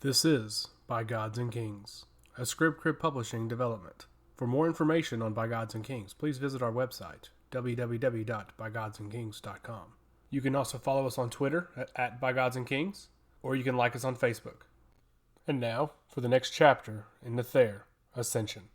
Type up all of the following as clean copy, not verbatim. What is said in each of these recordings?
This is By Gods and Kings, a Script Crib Publishing development. For more information on By Gods and Kings, please visit our website, www.bygodsandkings.com. You can also follow us on Twitter at By Gods and Kings, or you can like us on Facebook. And now, for the next chapter in Nathair, Ascension.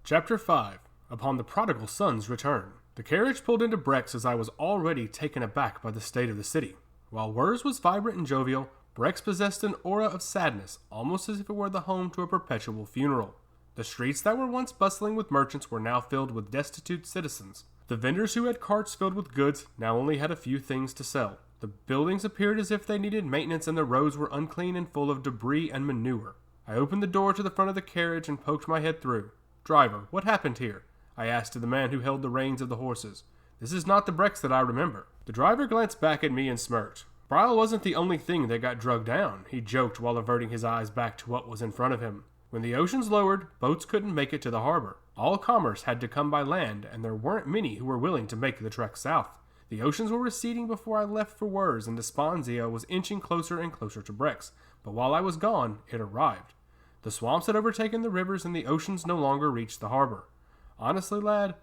Chapter 5. Upon the prodigal son's return. The carriage pulled into Brex as I was already taken aback by the state of the city. While Wurs was vibrant and jovial, Brex possessed an aura of sadness, almost as if it were the home to a perpetual funeral. The streets that were once bustling with merchants were now filled with destitute citizens. The vendors who had carts filled with goods now only had a few things to sell. The buildings appeared as if they needed maintenance, and the roads were unclean and full of debris and manure. I opened the door to the front of the carriage and poked my head through. "Driver, what happened here?" I asked of the man who held the reins of the horses. "This is not the Brex that I remember." The driver glanced back at me and smirked. Bryle wasn't the only thing that got drugged down, he joked while averting his eyes back to what was in front of him. When the oceans lowered, boats couldn't make it to the harbor. All commerce had to come by land, and there weren't many who were willing to make the trek south. The oceans were receding before I left for Wurs, and Desponsia was inching closer and closer to Brex. But while I was gone, it arrived. The swamps had overtaken the rivers, and the oceans no longer reached the harbor. Honestly, lad,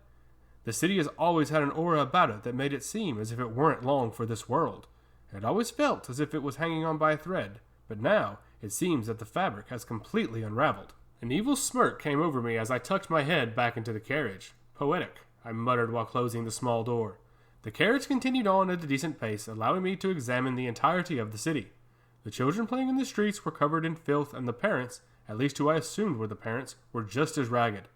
the city has always had an aura about it that made it seem as if it weren't long for this world. It always felt as if it was hanging on by a thread, but now it seems that the fabric has completely unraveled. An evil smirk came over me as I tucked my head back into the carriage. "Poetic," I muttered while closing the small door. The carriage continued on at a decent pace, allowing me to examine the entirety of the city. The children playing in the streets were covered in filth, and the parents, at least who I assumed were the parents, were just as ragged.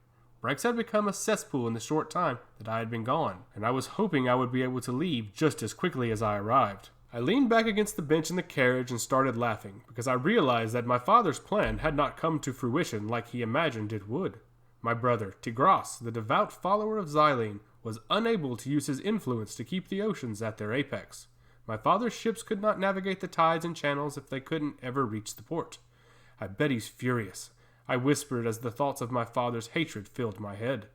Brex had become a cesspool in the short time that I had been gone, and I was hoping I would be able to leave just as quickly as I arrived. I leaned back against the bench in the carriage and started laughing, because I realized that my father's plan had not come to fruition like he imagined it would. My brother, Tigras, the devout follower of Xylene, was unable to use his influence to keep the oceans at their apex. My father's ships could not navigate the tides and channels if they couldn't ever reach the port. "I bet he's furious," I whispered as the thoughts of my father's hatred filled my head.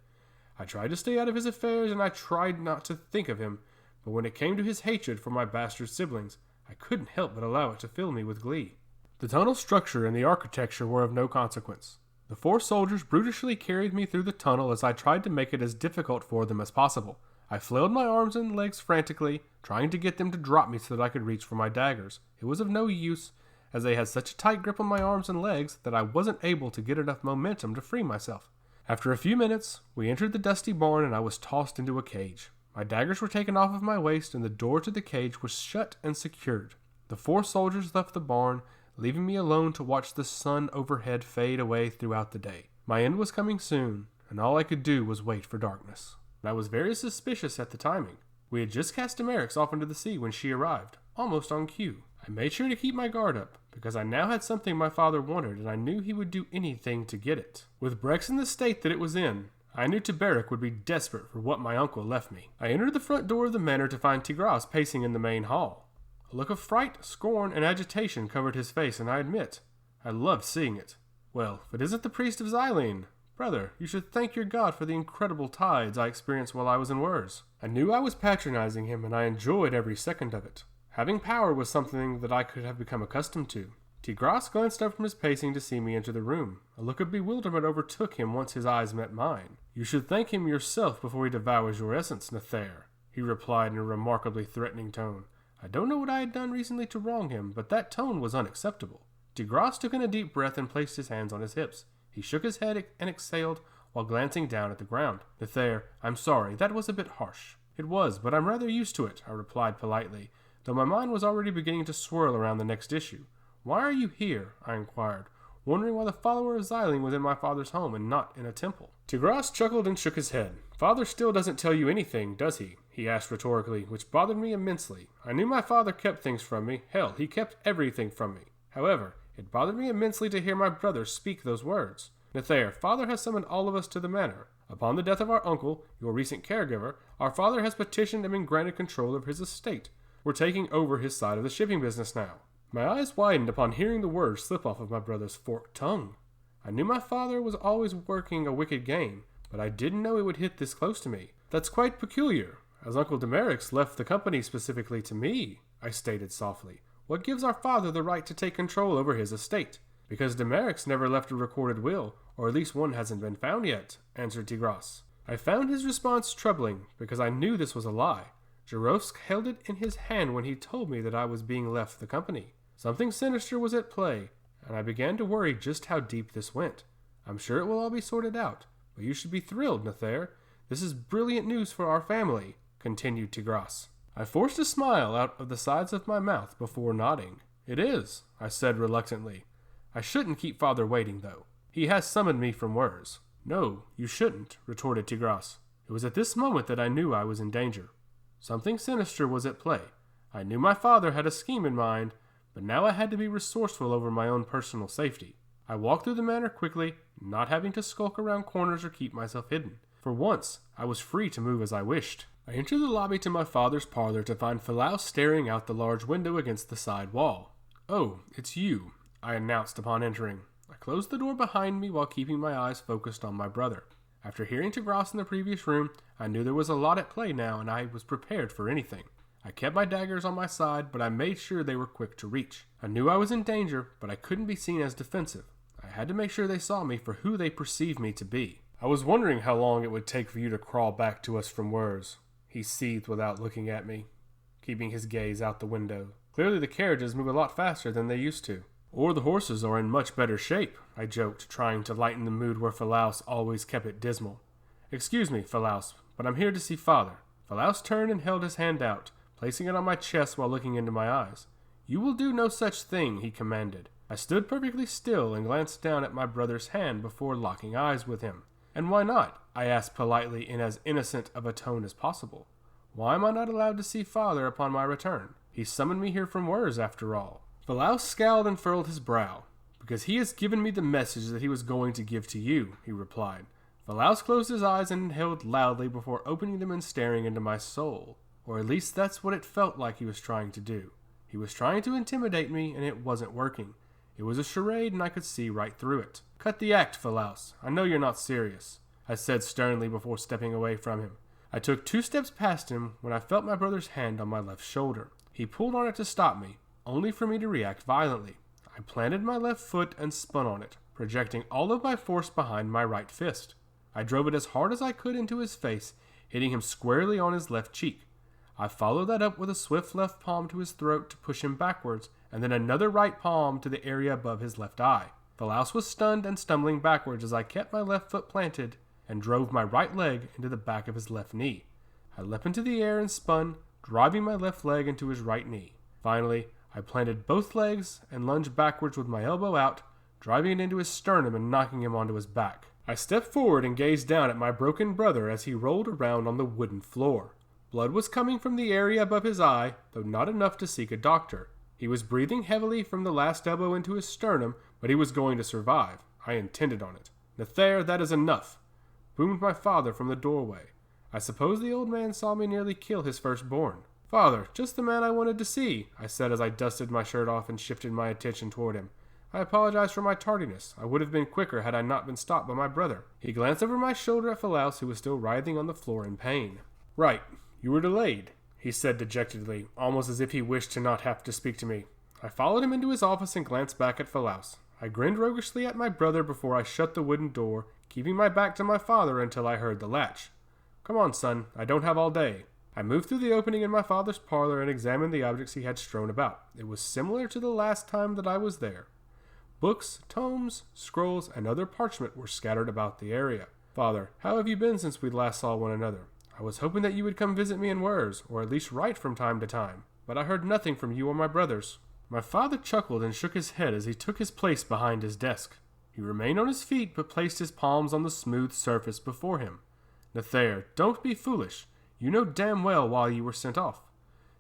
I tried to stay out of his affairs, and I tried not to think of him, but when it came to his hatred for my bastard siblings, I couldn't help but allow it to fill me with glee. The tunnel structure and the architecture were of no consequence. The 4 soldiers brutishly carried me through the tunnel as I tried to make it as difficult for them as possible. I flailed my arms and legs frantically, trying to get them to drop me so that I could reach for my daggers. It was of no use, as they had such a tight grip on my arms and legs that I wasn't able to get enough momentum to free myself. After a few minutes, we entered the dusty barn and I was tossed into a cage. My daggers were taken off of my waist, and the door to the cage was shut and secured. The 4 soldiers left the barn, leaving me alone to watch the sun overhead fade away throughout the day. My end was coming soon, and all I could do was wait for darkness. But I was very suspicious at the timing. We had just cast Tuberric off into the sea when she arrived, almost on cue. I made sure to keep my guard up, because I now had something my father wanted, and I knew he would do anything to get it. With Brex in the state that it was in, I knew Tuberric would be desperate for what my uncle left me. I entered the front door of the manor to find Tigras pacing in the main hall. A look of fright, scorn, and agitation covered his face, and I admit, I loved seeing it. "Well, if it isn't the priest of Xylene. Brother, you should thank your God for the incredible tides I experienced while I was in Wurs." I knew I was patronizing him, and I enjoyed every second of it. Having power was something that I could have become accustomed to. Tigras glanced up from his pacing to see me enter the room. A look of bewilderment overtook him once his eyes met mine. "You should thank him yourself before he devours your essence, Nathair," he replied in a remarkably threatening tone. I don't know what I had done recently to wrong him, but that tone was unacceptable. Tigras took in a deep breath and placed his hands on his hips. He shook his head and exhaled while glancing down at the ground. "Nathair, I'm sorry, that was a bit harsh." "It was, but I'm rather used to it," I replied politely, though my mind was already beginning to swirl around the next issue. "Why are you here?" I inquired, wondering why the follower of Xylene was in my father's home and not in a temple. Tigras chuckled and shook his head. "Father still doesn't tell you anything, does he?" he asked rhetorically, which bothered me immensely. I knew my father kept things from me. Hell, he kept everything from me. However, it bothered me immensely to hear my brother speak those words. "Nathair, father has summoned all of us to the manor. Upon the death of our uncle, your recent caregiver, our father has petitioned and been granted control of his estate. We're taking over his side of the shipping business now." My eyes widened upon hearing the words slip off of my brother's forked tongue. I knew my father was always working a wicked game, but I didn't know it would hit this close to me. "That's quite peculiar, as Uncle Tuberric left the company specifically to me," I stated softly. What gives our father the right to take control over his estate? Because Tuberric's never left a recorded will, or at least one hasn't been found yet, answered Tigras. I found his response troubling, because I knew this was a lie. Jarovsk held it in his hand when he told me that I was being left the company. Something sinister was at play, and I began to worry just how deep this went. I'm sure it will all be sorted out, but you should be thrilled, Nathair. This is brilliant news for our family, continued Tigras. I forced a smile out of the sides of my mouth before nodding. It is, I said reluctantly. I shouldn't keep father waiting, though. He has summoned me from Wurs. No, you shouldn't, retorted Tigras. It was at this moment that I knew I was in danger. Something sinister was at play. I knew my father had a scheme in mind, but now I had to be resourceful over my own personal safety. I walked through the manor quickly, not having to skulk around corners or keep myself hidden. For once, I was free to move as I wished. I entered the lobby to my father's parlor to find Phalaus staring out the large window against the side wall. Oh, it's you, I announced upon entering. I closed the door behind me while keeping my eyes focused on my brother. After hearing Tigras in the previous room, I knew there was a lot at play now, and I was prepared for anything. I kept my daggers on my side, but I made sure they were quick to reach. I knew I was in danger, but I couldn't be seen as defensive. I had to make sure they saw me for who they perceived me to be. I was wondering how long it would take for you to crawl back to us from Wurs, he seethed without looking at me, keeping his gaze out the window. Clearly the carriages move a lot faster than they used to. Or the horses are in much better shape, I joked, trying to lighten the mood where Phalaus always kept it dismal. Excuse me, Phalaus, but I'm here to see father. Phalaus turned and held his hand out, placing it on my chest while looking into my eyes. You will do no such thing, he commanded. I stood perfectly still and glanced down at my brother's hand before locking eyes with him. And why not? I asked politely in as innocent of a tone as possible. Why am I not allowed to see father upon my return? He summoned me here from Wurs, after all. Phalaus scowled and furrowed his brow. Because he has given me the message that he was going to give to you, he replied. Phalaus closed his eyes and inhaled loudly before opening them and staring into my soul. Or at least that's what it felt like he was trying to do. He was trying to intimidate me, and it wasn't working. It was a charade, and I could see right through it. Cut the act, Phalaus. I know you're not serious, I said sternly before stepping away from him. I took 2 steps past him when I felt my brother's hand on my left shoulder. He pulled on it to stop me, only for me to react violently. I planted my left foot and spun on it, projecting all of my force behind my right fist. I drove it as hard as I could into his face, hitting him squarely on his left cheek. I followed that up with a swift left palm to his throat to push him backwards, and then another right palm to the area above his left eye. Phalaus was stunned and stumbling backwards as I kept my left foot planted and drove my right leg into the back of his left knee. I leapt into the air and spun, driving my left leg into his right knee. Finally, I planted both legs and lunged backwards with my elbow out, driving it into his sternum and knocking him onto his back. I stepped forward and gazed down at my broken brother as he rolled around on the wooden floor. Blood was coming from the area above his eye, though not enough to seek a doctor. He was breathing heavily from the last elbow into his sternum, but he was going to survive. I intended on it. Nathair, that is enough, boomed my father from the doorway. I suppose the old man saw me nearly kill his firstborn. Father, just the man I wanted to see, I said as I dusted my shirt off and shifted my attention toward him. I apologize for my tardiness. I would have been quicker had I not been stopped by my brother. He glanced over my shoulder at Phalaus, who was still writhing on the floor in pain. Right, you were delayed, he said dejectedly, almost as if he wished to not have to speak to me. I followed him into his office and glanced back at Phalaus. I grinned roguishly at my brother before I shut the wooden door, keeping my back to my father until I heard the latch. Come on, son, I don't have all day. I moved through the opening in my father's parlor and examined the objects he had strewn about. It was similar to the last time that I was there. Books, tomes, scrolls, and other parchment were scattered about the area. Father, how have you been since we last saw one another? I was hoping that you would come visit me in Wurs, or at least write from time to time, but I heard nothing from you or my brothers. My father chuckled and shook his head as he took his place behind his desk. He remained on his feet, but placed his palms on the smooth surface before him. Nathair, don't be foolish. You know damn well why you were sent off,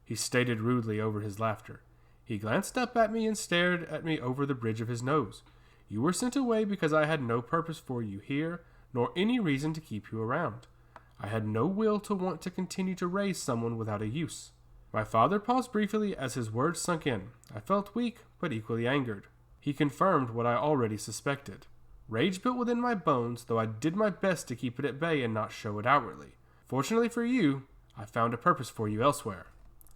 he stated rudely over his laughter. He glanced up at me and stared at me over the bridge of his nose. You were sent away because I had no purpose for you here, nor any reason to keep you around. I had no will to want to continue to raise someone without a use. My father paused briefly as his words sunk in. I felt weak, but equally angered. He confirmed what I already suspected. Rage built within my bones, though I did my best to keep it at bay and not show it outwardly. Fortunately for you, I found a purpose for you elsewhere.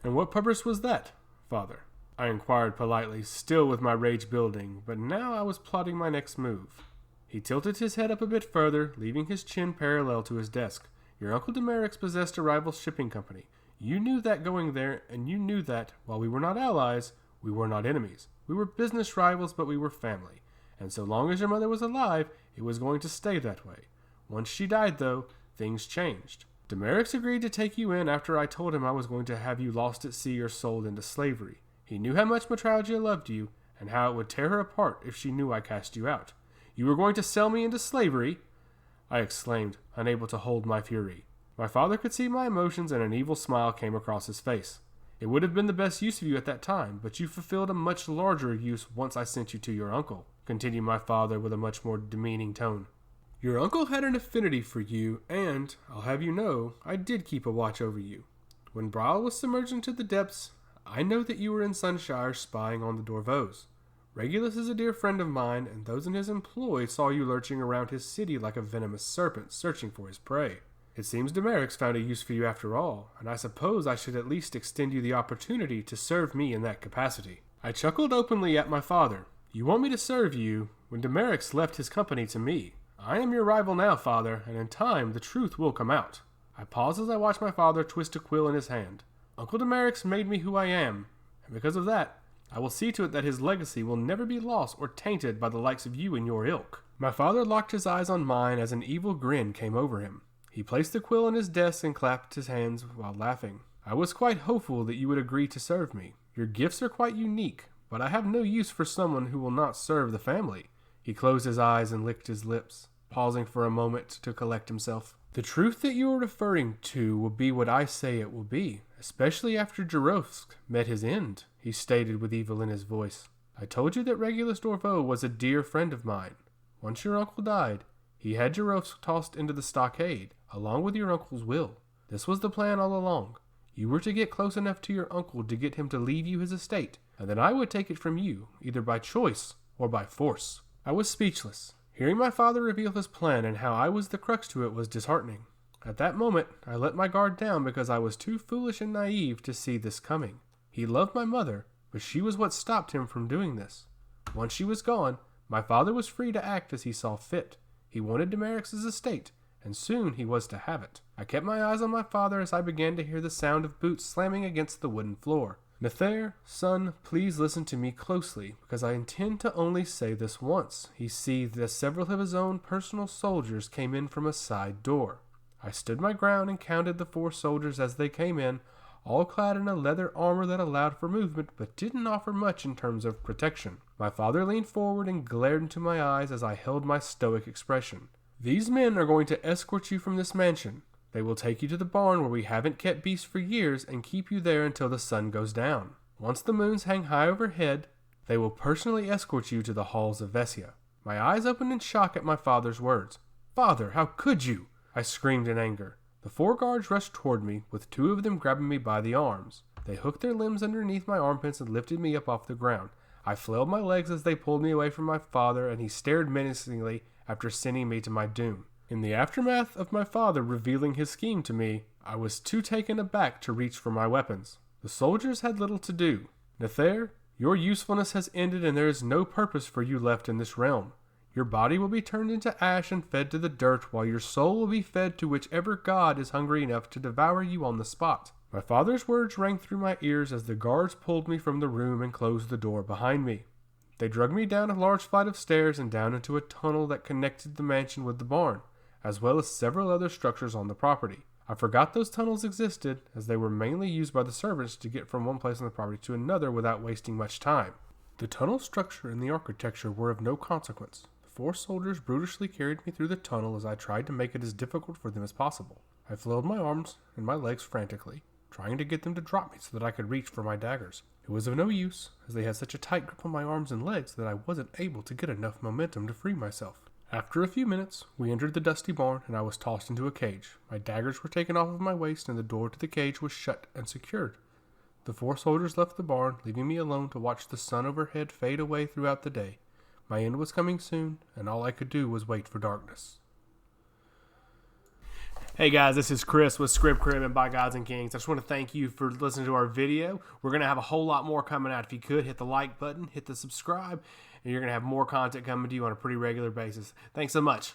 And what purpose was that, father? I inquired politely, still with my rage building, but now I was plotting my next move. He tilted his head up a bit further, leaving his chin parallel to his desk. Your Uncle Tuberric possessed a rival shipping company. You knew that going there, and you knew that, while we were not allies, we were not enemies. We were business rivals, but we were family. And so long as your mother was alive, it was going to stay that way. Once she died, though, things changed. Tuberric agreed to take you in after I told him I was going to have you lost at sea or sold into slavery. He knew how much Metralgia loved you, and how it would tear her apart if she knew I cast you out. You were going to sell me into slavery? I exclaimed, unable to hold my fury. My father could see my emotions, and an evil smile came across his face. It would have been the best use of you at that time, but you fulfilled a much larger use once I sent you to your uncle, continued my father with a much more demeaning tone. Your uncle had an affinity for you, and, I'll have you know, I did keep a watch over you. When Brawl was submerged into the depths, I know that you were in Sunshire spying on the Dorvos. Regulus is a dear friend of mine, and those in his employ saw you lurching around his city like a venomous serpent searching for his prey. It seems Tuberric's found a use for you after all, and I suppose I should at least extend you the opportunity to serve me in that capacity. I chuckled openly at my father. You want me to serve you when Tuberric's left his company to me. I am your rival now, father, and in time the truth will come out. I paused as I watched my father twist a quill in his hand. Uncle Tuberric's made me who I am, and because of that, I will see to it that his legacy will never be lost or tainted by the likes of you and your ilk. My father locked his eyes on mine as an evil grin came over him. He placed the quill in his desk and clapped his hands while laughing. I was quite hopeful that you would agree to serve me. Your gifts are quite unique, but I have no use for someone who will not serve the family. He closed his eyes and licked his lips, pausing for a moment to collect himself. The truth that you are referring to will be what I say it will be, especially after Jurovsk met his end, he stated with evil in his voice. I told you that Regulus Dorvo was a dear friend of mine. Once your uncle died, he had Jurovsk tossed into the stockade, along with your uncle's will. This was the plan all along. You were to get close enough to your uncle to get him to leave you his estate, and then I would take it from you, either by choice or by force. I was speechless. Hearing my father reveal his plan and how I was the crux to it was disheartening. At that moment, I let my guard down because I was too foolish and naive to see this coming. He loved my mother, but she was what stopped him from doing this. Once she was gone, my father was free to act as he saw fit. He wanted Tuberric's estate, and soon he was to have it. I kept my eyes on my father as I began to hear the sound of boots slamming against the wooden floor. Nathair, son, please listen to me closely, because I intend to only say this once. He seethed as several of his own personal soldiers came in from a side door. I stood my ground and counted the 4 soldiers as they came in, all clad in a leather armor that allowed for movement, but didn't offer much in terms of protection. My father leaned forward and glared into my eyes as I held my stoic expression. These men are going to escort you from this mansion. They will take you to the barn where we haven't kept beasts for years and keep you there until the sun goes down. Once the moons hang high overhead, they will personally escort you to the halls of Vesia. My eyes opened in shock at my father's words. Father, how could you? I screamed in anger. The 4 guards rushed toward me, with 2 of them grabbing me by the arms. They hooked their limbs underneath my armpits and lifted me up off the ground. I flailed my legs as they pulled me away from my father, and he stared menacingly after sending me to my doom. In the aftermath of my father revealing his scheme to me, I was too taken aback to reach for my weapons. The soldiers had little to do. Nathair, your usefulness has ended and there is no purpose for you left in this realm. Your body will be turned into ash and fed to the dirt, while your soul will be fed to whichever god is hungry enough to devour you on the spot. My father's words rang through my ears as the guards pulled me from the room and closed the door behind me. They dragged me down a large flight of stairs and down into a tunnel that connected the mansion with the barn, as well as several other structures on the property. I forgot those tunnels existed, as they were mainly used by the servants to get from one place on the property to another without wasting much time. The tunnel structure and the architecture were of no consequence. The 4 soldiers brutally carried me through the tunnel as I tried to make it as difficult for them as possible. I flailed my arms and my legs frantically, trying to get them to drop me so that I could reach for my daggers. It was of no use, as they had such a tight grip on my arms and legs that I wasn't able to get enough momentum to free myself. After a few minutes, we entered the dusty barn, and I was tossed into a cage. My daggers were taken off of my waist, and the door to the cage was shut and secured. The 4 soldiers left the barn, leaving me alone to watch the sun overhead fade away throughout the day. My end was coming soon, and all I could do was wait for darkness. Hey guys, this is Chris with Script Crib and By Gods and Kings. I just want to thank you for listening to our video. We're going to have a whole lot more coming out. If you could, hit the like button, hit the subscribe, and you're going to have more content coming to you on a pretty regular basis. Thanks so much.